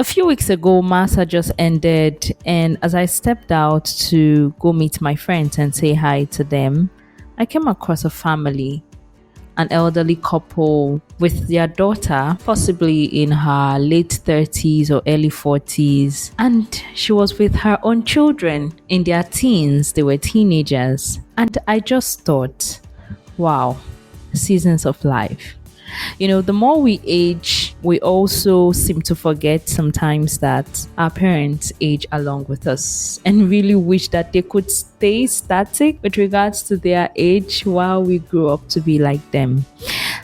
A few weeks ago, Masa just ended, and as I stepped out to go meet my friends and say hi to them, I came across a family, an elderly couple with their daughter, possibly in her late 30s or early 40s. And she was with her own children in their teens, they were teenagers. And I just thought, wow, seasons of life. The more we age, we also seem to forget sometimes that our parents age along with us and really wish that they could stay static with regards to their age while we grow up to be like them.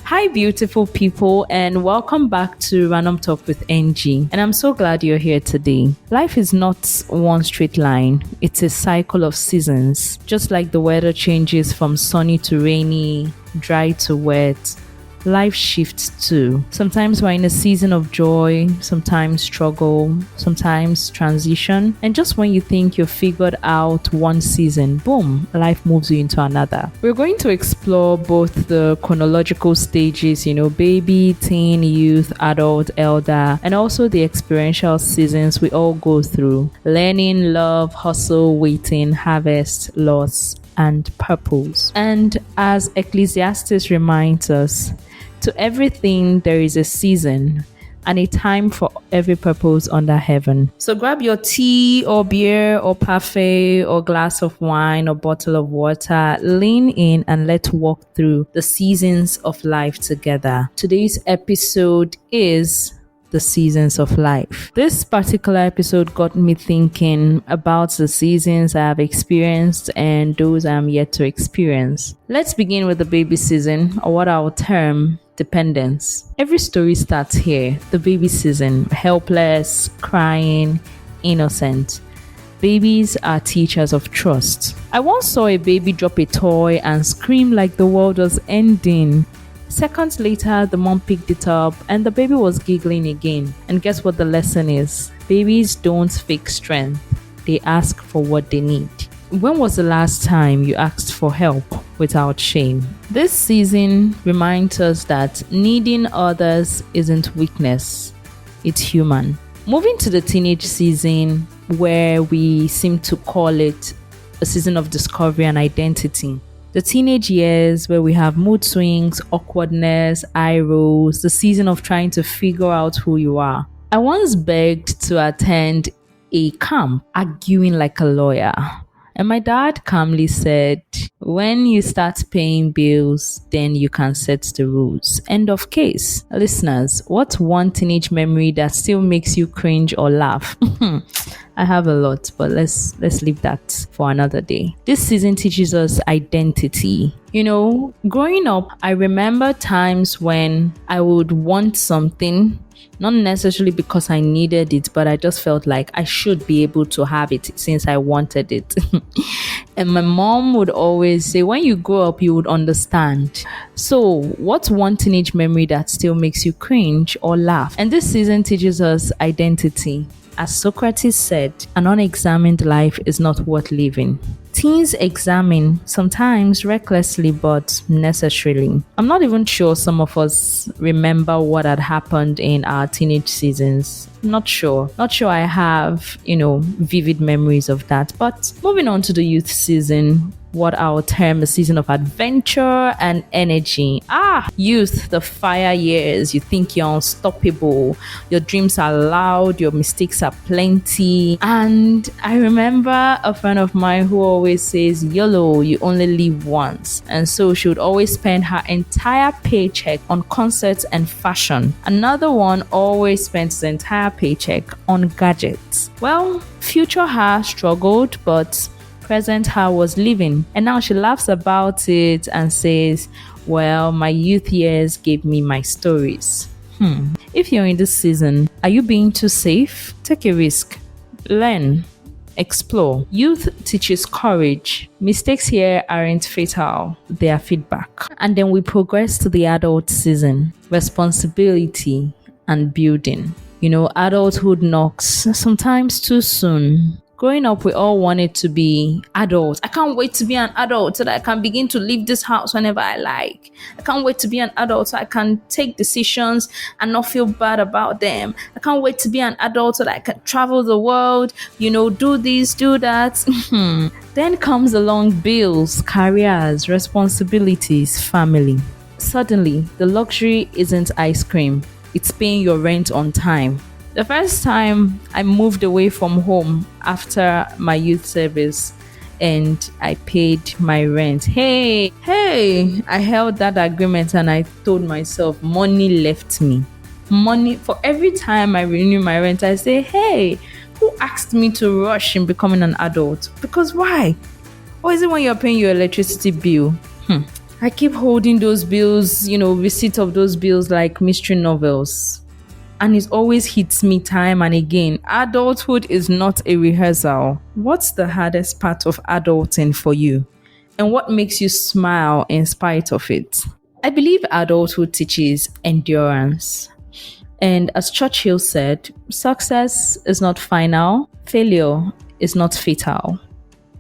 Hi, beautiful people, and welcome back to Random Talk with NG. And I'm so glad you're here today. Life is not one straight line, it's a cycle of seasons. Just like the weather changes from sunny to rainy, dry to wet, life shifts too. Sometimes we're in a season of joy, sometimes struggle, sometimes transition. And just when you think you've figured out one season, boom, life moves you into another. We're going to explore both the chronological stages, baby, teen, youth, adult, elder, and also the experiential seasons we all go through. Learning, love, hustle, waiting, harvest, loss, and purpose. And as Ecclesiastes reminds us, to everything there is a season and a time for every purpose under heaven. So grab your tea or beer or parfait or glass of wine or bottle of water, lean in and let's walk through the seasons of life together. Today's episode is the seasons of life. This particular episode got me thinking about the seasons I have experienced and those I am yet to experience. Let's begin with the baby season, or what I'll term dependence. Every story starts here. The baby season, helpless, crying, innocent. Babies are teachers of trust. I once saw a baby drop a toy and scream like the world was ending. Seconds later, the mom picked it up and the baby was giggling again. And guess what the lesson is? Babies don't fake strength. They ask for what they need. When was the last time you asked for help without shame? This season reminds us that needing others isn't weakness, it's human. Moving to the teenage season, where we seem to call it a season of discovery and identity. The teenage years where we have mood swings, awkwardness, eye rolls, the season of trying to figure out who you are. I once begged to attend a camp, arguing like a lawyer. And my dad calmly said, when you start paying bills, then you can set the rules. End of case. Listeners, what's one teenage memory that still makes you cringe or laugh? I have a lot, but let's leave that for another day. This season teaches us identity. Growing up, I remember times when I would want something, not necessarily because I needed it, but I just felt like I should be able to have it since I wanted it. And my mom would always say, when you grow up, you would understand. So what's one teenage memory that still makes you cringe or laugh? And this season teaches us identity. As Socrates said, an unexamined life is not worth living. Teens examine, sometimes recklessly but necessarily. I'm not even sure some of us remember what had happened in our teenage seasons. Not sure I have, vivid memories of that. But moving on to the youth season, what I'll term a season of adventure and energy. Youth, the fire years. You think you're unstoppable. Your dreams are loud. Your mistakes are plenty. And I remember a friend of mine who always says, YOLO, you only live once. And so she would always spend her entire paycheck on concerts and fashion. Another one always spends the entire paycheck on gadgets. Well, future her struggled, but present her was living, and now she laughs about it and says, well, my youth years gave me my stories. If you're in this season, are you being too safe? Take a risk. Learn. Explore. Youth teaches courage. Mistakes here aren't fatal, they are feedback. And then we progress to the adult season. Responsibility and building. Adulthood knocks sometimes too soon. Growing up, we all wanted to be adults. I can't wait to be an adult so that I can begin to leave this house whenever I like. I can't wait to be an adult so I can take decisions and not feel bad about them. I can't wait to be an adult so that I can travel the world, do this, do that. Then comes along bills, careers, responsibilities, family. Suddenly, the luxury isn't ice cream, it's paying your rent on time. The first time I moved away from home after my youth service and I paid my rent. Hey, I held that agreement and I told myself money left me. Money for every time I renew my rent, I say, hey, who asked me to rush in becoming an adult? Because why? Or is it when you're paying your electricity bill? I keep holding those bills, receipt of those bills like mystery novels. And it always hits me time and again. Adulthood is not a rehearsal. What's the hardest part of adulting for you? And what makes you smile in spite of it? I believe adulthood teaches endurance. And as Churchill said, success is not final, failure is not fatal.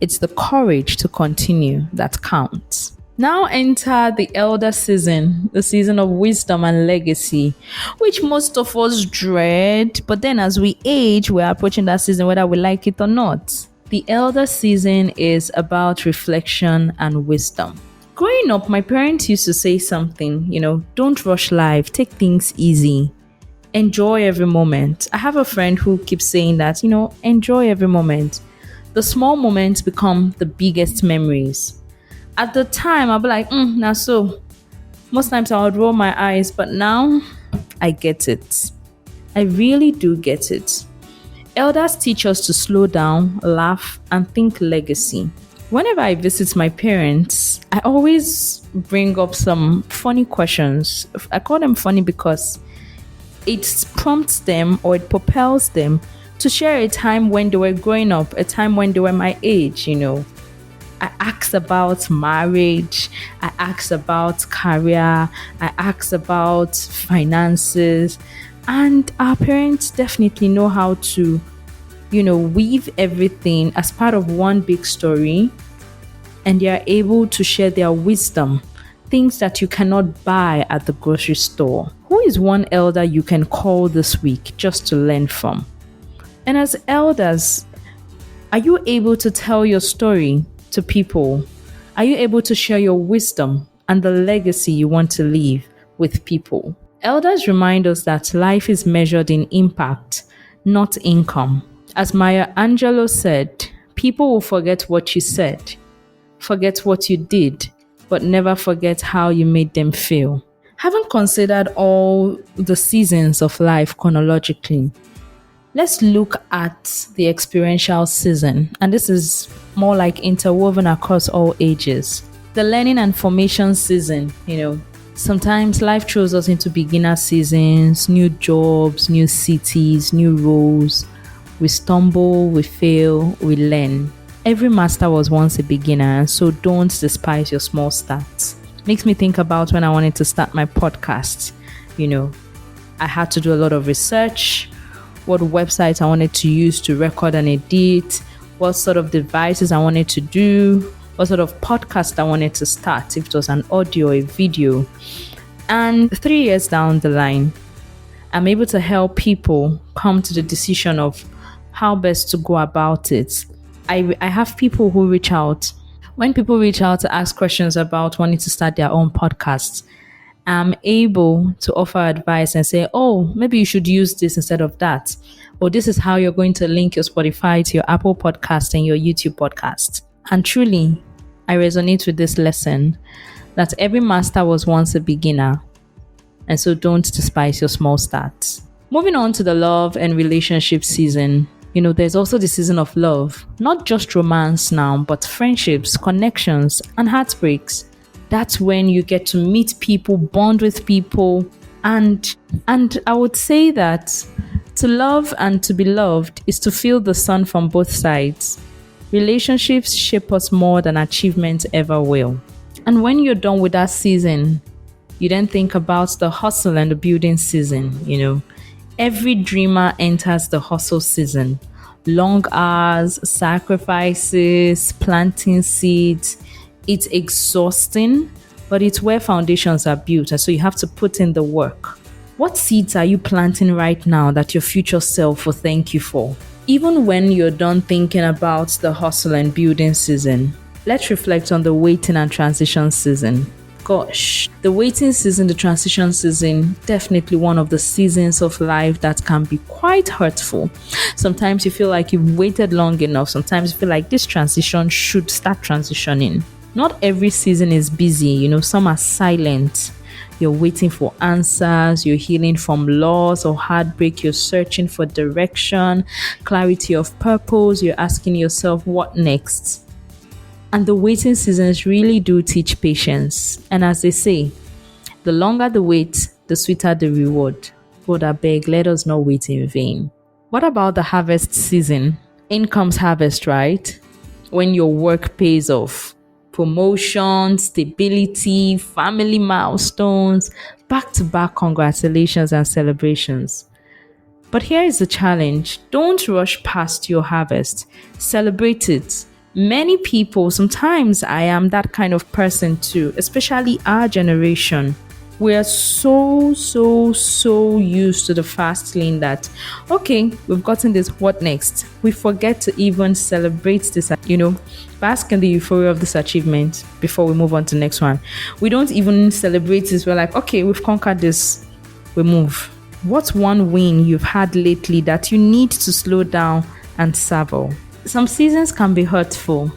It's the courage to continue that counts. Now enter the elder season, the season of wisdom and legacy, which most of us dread. But then as we age, we're approaching that season whether we like it or not. The elder season is about reflection and wisdom. Growing up, my parents used to say something, don't rush life, take things easy, enjoy every moment. I have a friend who keeps saying that, enjoy every moment. The small moments become the biggest memories. At the time, I'll be like, now so. Most times I would roll my eyes, but now I get it. I really do get it. Elders teach us to slow down, laugh, and think legacy. Whenever I visit my parents, I always bring up some funny questions. I call them funny because it prompts them or it propels them to share a time when they were growing up, a time when they were my age, I ask about marriage, I ask about career, I ask about finances, and our parents definitely know how to, weave everything as part of one big story, and they are able to share their wisdom, things that you cannot buy at the grocery store. Who is one elder you can call this week just to learn from? And as elders, are you able to tell your story to people? Are you able to share your wisdom and the legacy you want to leave with people? Elders remind us that life is measured in impact, not income. As Maya Angelou said, people will forget what you said, forget what you did, but never forget how you made them feel. Having considered all the seasons of life chronologically, let's look at the experiential season, and this is more like interwoven across all ages. The learning and formation season, sometimes life throws us into beginner seasons, new jobs, new cities, new roles. We stumble, we fail, we learn. Every master was once a beginner, so don't despise your small starts. Makes me think about when I wanted to start my podcast. I had to do a lot of research, what websites I wanted to use to record and edit, what sort of devices I wanted to do, what sort of podcast I wanted to start, if it was an audio or a video. And 3 years down the line, I'm able to help people come to the decision of how best to go about it. I have people who reach out. When people reach out to ask questions about wanting to start their own podcasts, I'm able to offer advice and say, maybe you should use this instead of that. Or this is how you're going to link your Spotify to your Apple podcast and your YouTube podcast. And truly, I resonate with this lesson that every master was once a beginner. And so don't despise your small starts. Moving on to the love and relationship season. There's also the season of love, not just romance now, but friendships, connections, and heartbreaks. That's when you get to meet people, bond with people, and I would say that to love and to be loved is to feel the sun from both sides. Relationships shape us more than achievement ever will. And when you're done with that season, you then think about the hustle and the building season. Every dreamer enters the hustle season. Long hours, sacrifices, planting seeds. It's exhausting, but it's where foundations are built. And so you have to put in the work. What seeds are you planting right now that your future self will thank you for? Even when you're done thinking about the hustle and building season, let's reflect on the waiting and transition season. Gosh, the waiting season, the transition season, definitely one of the seasons of life that can be quite hurtful. Sometimes you feel like you've waited long enough. Sometimes you feel like this transition should start transitioning. Not every season is busy, some are silent. You're waiting for answers, you're healing from loss or heartbreak, you're searching for direction, clarity of purpose, you're asking yourself, what next? And the waiting seasons really do teach patience. And as they say, the longer the wait, the sweeter the reward. God, I beg, let us not wait in vain. What about the harvest season? In comes harvest, right? When your work pays off. Promotion, stability, family milestones, back-to-back congratulations and celebrations. But here is the challenge. Don't rush past your harvest. Celebrate it. Many people, sometimes I am that kind of person too, especially our generation. We're so used to the fast lane that, okay, we've gotten this, what next? We forget to even celebrate this, bask in the euphoria of this achievement before we move on to the next one. We don't even celebrate this. We're like, okay, we've conquered this, we move. What's one win you've had lately that you need to slow down and savor? Some seasons can be hurtful.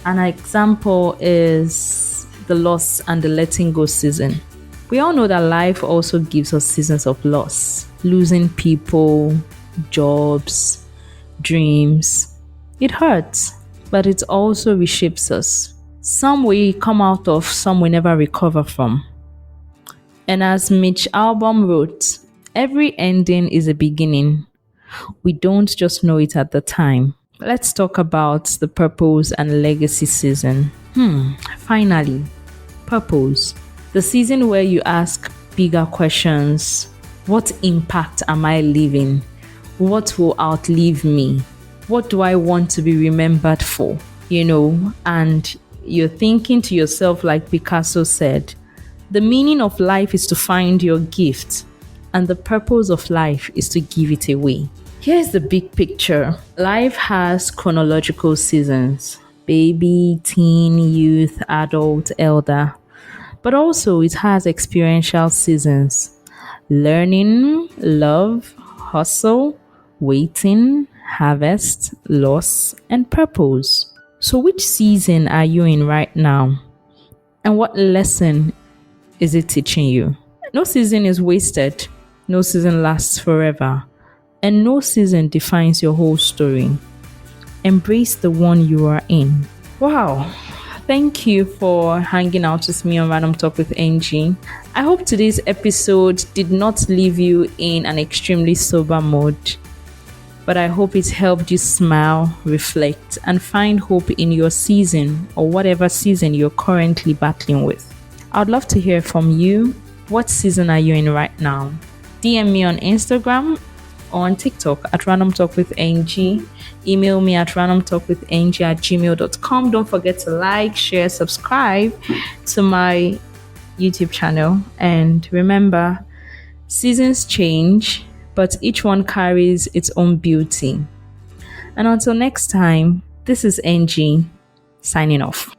An example is the loss and the letting go season. We all know that life also gives us seasons of loss, losing people, jobs, dreams. It hurts, but it also reshapes us. Some we come out of, some we never recover from. And as Mitch Albom wrote, every ending is a beginning. We don't just know it at the time. Let's talk about the purpose and legacy season. Finally, purpose. The season where you ask bigger questions. What impact am I leaving? What will outlive me? What do I want to be remembered for? And you're thinking to yourself, like Picasso said, the meaning of life is to find your gift, and the purpose of life is to give it away. Here's the big picture. Life has chronological seasons: baby, teen, youth, adult, elder. But also it has experiential seasons: learning, love, hustle, waiting, harvest, loss, and purpose. So which season are you in right now? And what lesson is it teaching you? No season is wasted. No season lasts forever. And no season defines your whole story. Embrace the one you are in. Wow. Thank you for hanging out with me on Random Talk with Angie. I hope today's episode did not leave you in an extremely sober mood, but I hope it helped you smile, reflect, and find hope in your season or whatever season you're currently battling with. I'd love to hear from you. What season are you in right now? DM me on Instagram or on TikTok at Random Talk with Angie. Email me at randomtalkwithangie@gmail.com. Don't forget to like, share, subscribe to my YouTube channel. And remember, seasons change, but each one carries its own beauty. And until next time, this is Angie signing off.